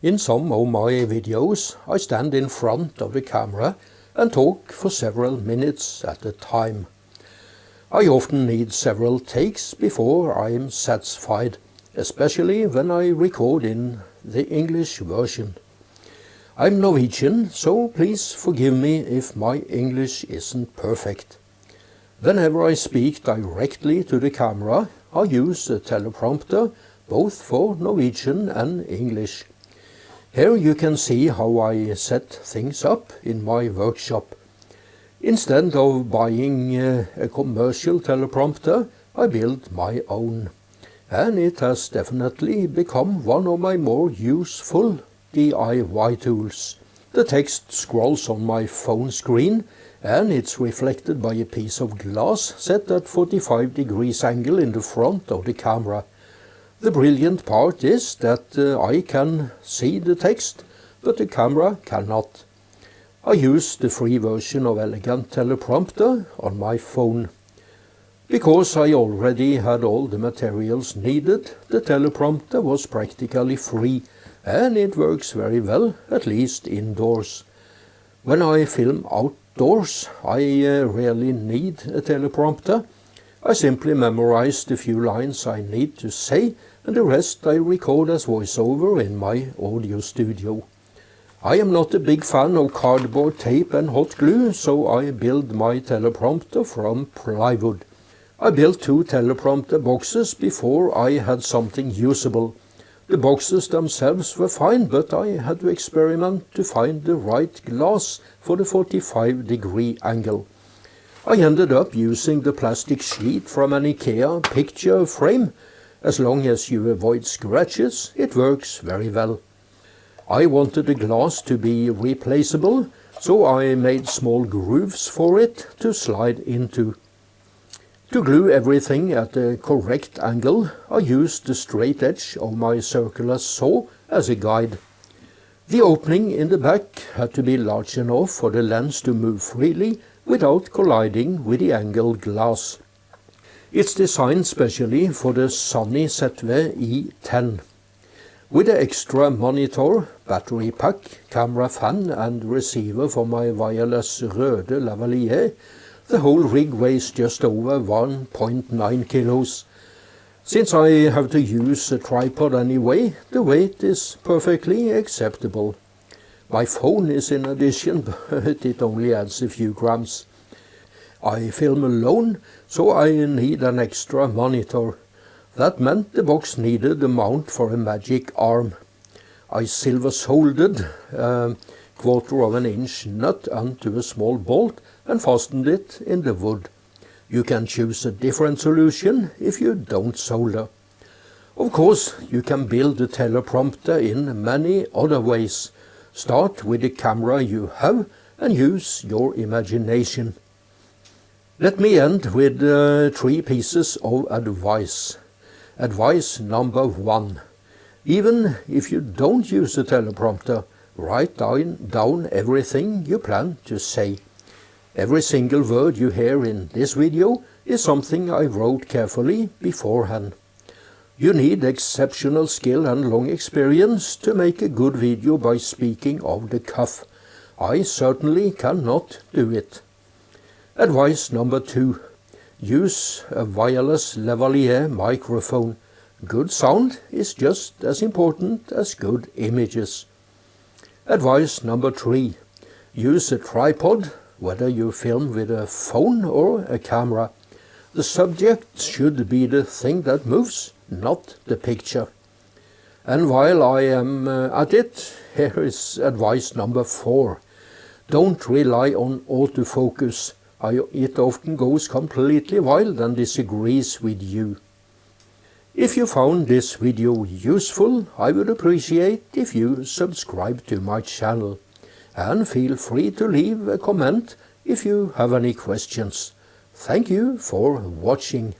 In some of my videos, I stand in front of the camera and talk for several minutes at a time. I often need several takes before I am satisfied, especially when I record in the English version. I'm Norwegian, so please forgive me if my English isn't perfect. Whenever I speak directly to the camera, I use a teleprompter both for Norwegian and English. Here you can see how I set things up in my workshop. Instead of buying a commercial teleprompter, I built my own. And it has definitely become one of my more useful DIY tools. The text scrolls on my phone screen and it's reflected by a piece of glass set at 45 degrees angle in the front of the camera. The brilliant part is that I can see the text, but the camera cannot. I use the free version of Elegant Teleprompter on my phone. Because I already had all the materials needed, the teleprompter was practically free, and it works very well, at least indoors. When I film outdoors, I rarely need a teleprompter. I simply memorize the few lines I need to say, and the rest I record as voiceover in my audio studio. I am not a big fan of cardboard tape and hot glue, so I build my teleprompter from plywood. I built 2 teleprompter boxes before I had something usable. The boxes themselves were fine, but I had to experiment to find the right glass for the 45-degree angle. I ended up using the plastic sheet from an IKEA picture frame. As long as you avoid scratches, it works very well. I wanted the glass to be replaceable, so I made small grooves for it to slide into. To glue everything at the correct angle, I used the straight edge of my circular saw as a guide. The opening in the back had to be large enough for the lens to move freely without colliding with the angled glass. It's designed specially for the Sony ZV E10. With the extra monitor, battery pack, camera fan and receiver for my wireless Røde lavalier, the whole rig weighs just over 1.9 kilos. Since I have to use a tripod anyway, the weight is perfectly acceptable. My phone is in addition, but it only adds a few grams. I film alone, so I need an extra monitor. That meant the box needed a mount for a magic arm. I silver soldered a 1/4 inch nut onto a small bolt and fastened it in the wood. You can choose a different solution if you don't solder. Of course, you can build a teleprompter in many other ways. Start with the camera you have and use your imagination. Let me end with 3 pieces of advice. Advice number 1. Even if you don't use a teleprompter, write down everything you plan to say. Every single word you hear in this video is something I wrote carefully beforehand. You need exceptional skill and long experience to make a good video by speaking off the cuff. I certainly cannot do it. Advice number 2. Use a wireless lavalier microphone. Good sound is just as important as good images. Advice number 3. Use a tripod, whether you film with a phone or a camera. The subject should be the thing that moves, not the picture. And while I am at it, here is advice number 4. Don't rely on autofocus. It often goes completely wild and disagrees with you. If you found this video useful, I would appreciate if you subscribe to my channel. And feel free to leave a comment if you have any questions. Thank you for watching.